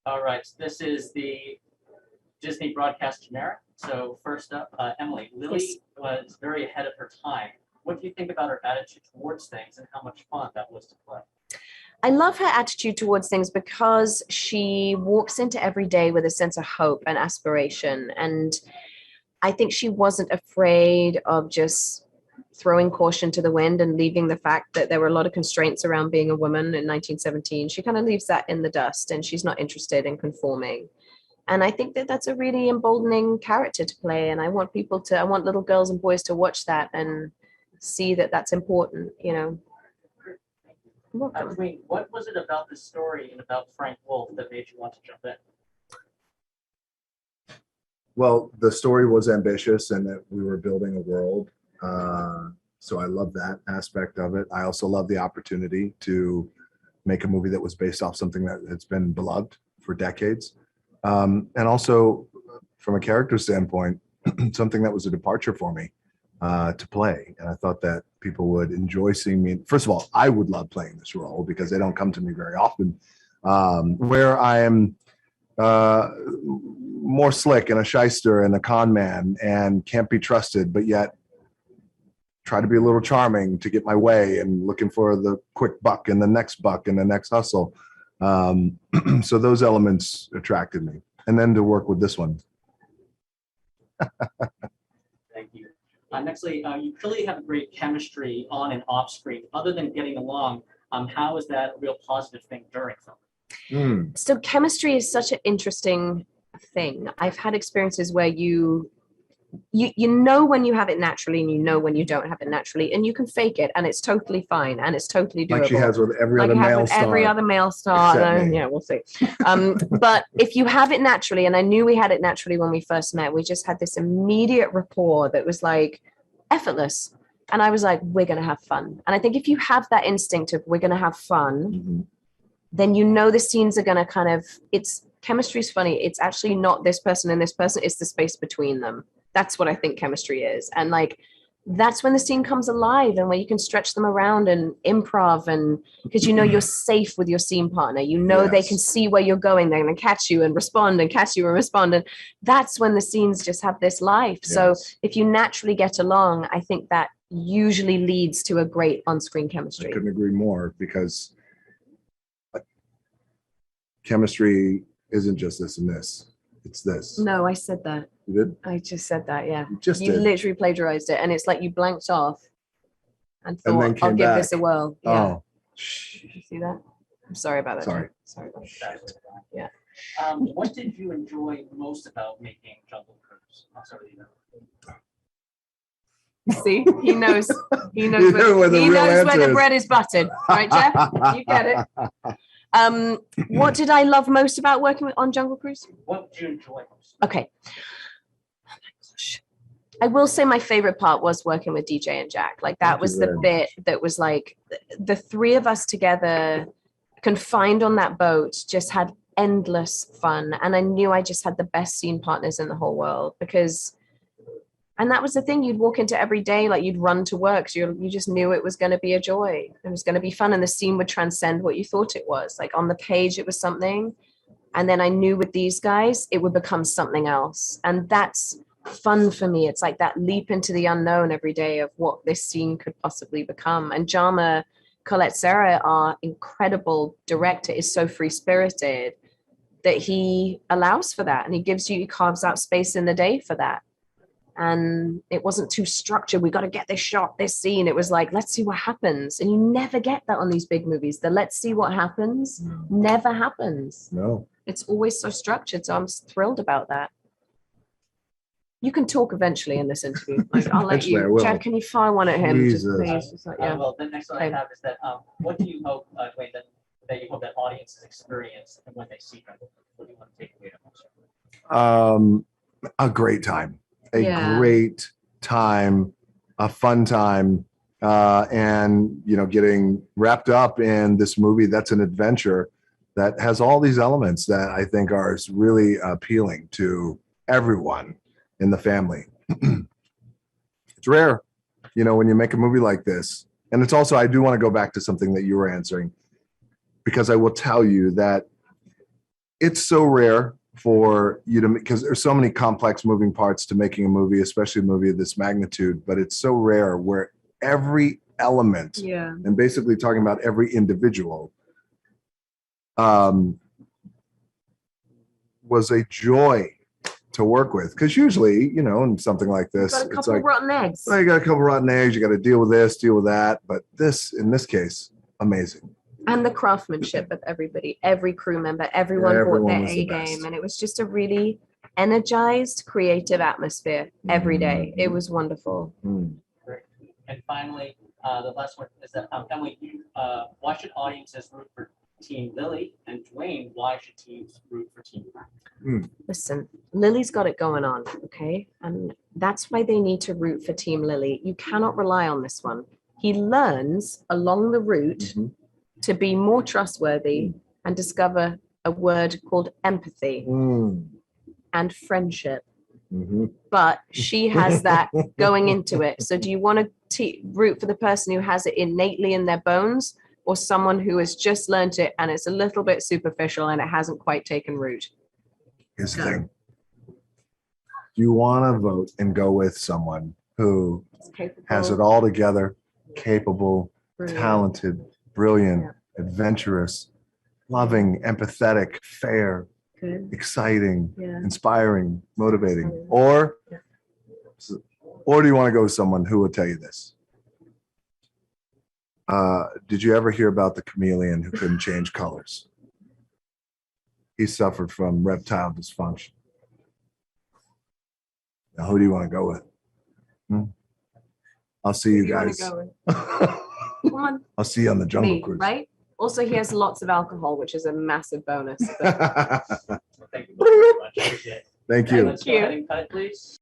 All right, this is the Disney broadcast generic. So first up, Emily, Lily was very ahead of her time. What do you think about her attitude towards things and how much fun that was to play? I love her attitude towards things because she walks into every day with a sense of hope and aspiration. And I think she wasn't afraid of just throwing caution to the wind and leaving the fact that there were a lot of constraints around being a woman in 1917. She kind of leaves that in the dust and she's not interested in conforming. And I think that that's a really emboldening character to play. And I want I want little girls and boys to watch that and see that that's important, you know. Dwayne, what was it about this story and about Frank Wolf that made you want to jump in? Well, the story was ambitious and that we were building a world. So I love that aspect of it. I also love the opportunity to make a movie that was based off something that has been beloved for decades. And also from a character standpoint, something that was a departure for me to play. And I thought that people would enjoy seeing me. First of all, I would love playing this role because they don't come to me very often, where I am more slick and a shyster and a con man and can't be trusted, but yet try to be a little charming to get my way and looking for the quick buck and the next hustle. So those elements attracted me. And then to work with this one. Thank you. Nextly, you clearly have a great chemistry on and off screen. Other than getting along, how is that a real positive thing during film? So chemistry is such an interesting thing. I've had experiences where you know when you have it naturally and you know when you don't have it naturally, and you can fake it and it's totally fine and it's totally doable. Like she has with every other male star. Every other male star. Yeah, we'll see. But if you have it naturally, and I knew we had it naturally when we first met, we just had this immediate rapport that was like effortless. And I was like, we're going to have fun. And I think if you have that instinct of we're going to have fun, then you know the scenes are going to kind of, chemistry is funny. It's actually not this person and this person. It's the space between them. That's what I think chemistry is. And like, that's when the scene comes alive and where you can stretch them around and improv, and because you know you're safe with your scene partner, you know they can see where you're going, they're going to catch you and respond and catch you and respond, and that's when the scenes just have this life. So if you naturally get along, I think that usually leads to a great on-screen chemistry. I couldn't agree more, because chemistry isn't just this and this, it's this. No, I said that. You did? I just said that, yeah. You literally plagiarized it, and it's like you blanked off and thought, I'll give this a whirl. Yeah. Oh. You see that? I'm sorry about that. Sorry. Sorry about that. Yeah. What did you enjoy most about making Jungle Cruise? I'll start with you. See, he knows where the bread is buttered, right, Jeff? You get it. What did I love most about working on Jungle Cruise? What did you enjoy most? Okay. Oh my gosh. I will say my favorite part was working with DJ and Jack. Like that was the bit that was like the three of us together, confined on that boat, just had endless fun. And I knew I just had the best scene partners in the whole world, because and that was the thing, you'd walk into every day, like you'd run to work. So you just knew it was going to be a joy. It was going to be fun. And the scene would transcend what you thought it was. Like on the page, it was something. And then I knew with these guys, it would become something else. And that's fun for me. It's like that leap into the unknown every day of what this scene could possibly become. And Jama Colette Serra, our incredible director, is so free-spirited that he allows for that. And he carves out space in the day for that. And it wasn't too structured. We got to get this shot, this scene. It was like, let's see what happens. And you never get that on these big movies. The let's see what happens never happens. No. It's always so structured. So I'm thrilled about that. You can talk eventually in this interview. Like, I'll let you. Jeff, can you fire one at him? Just please. Just like, yeah. Well, the next one I have is that what do you hope, Dwayne, that you hope that audiences experience and when they see them? What do you want to take away from this? A great time. Great time, a fun time, and getting wrapped up in this movie that's an adventure that has all these elements that I think are really appealing to everyone in the family. It's rare, when you make a movie like this. And it's also, I do want to go back to something that you were answering, because I will tell you that it's so rare for you to, because there's so many complex moving parts to making a movie, especially a movie of this magnitude, but it's so rare where every element, and basically talking about every individual, was a joy to work with. Because usually, you know, in something like this, Got a it's couple like, rotten eggs. well, you got a couple rotten eggs, you got to deal with this, deal with that. But this, in this case, amazing. And the craftsmanship of everybody, every crew member, everyone brought their was the A best. game. And it was just a really energized, creative atmosphere every day. It was wonderful. Great. And finally, the last one is that Emily, why should audiences root for Team Lily? And Dwayne, why should teams root for Team Mac? Listen, Lily's got it going on, okay? And that's why they need to root for Team Lily. You cannot rely on this one. He learns along the route to be more trustworthy and discover a word called empathy and friendship. But she has that going into it. So do you want to root for the person who has it innately in their bones, or someone who has just learned it and it's a little bit superficial and it hasn't quite taken root? Here's the thing. You want to vote and go with someone who has it all together, capable, talented, brilliant, adventurous, loving, empathetic, fair, exciting, inspiring, motivating. Or do you want to go with someone who will tell you this? Did you ever hear about the chameleon who couldn't change colors? He suffered from reptile dysfunction. Now, who do you want to go with? I'll see you guys. Come on. I'll see you on the Jungle Me, Cruise. right? Also, he has lots of alcohol, which is a massive bonus. Thank you very much. Appreciate it. Thank Okay, you. let's go ahead and cut it, please.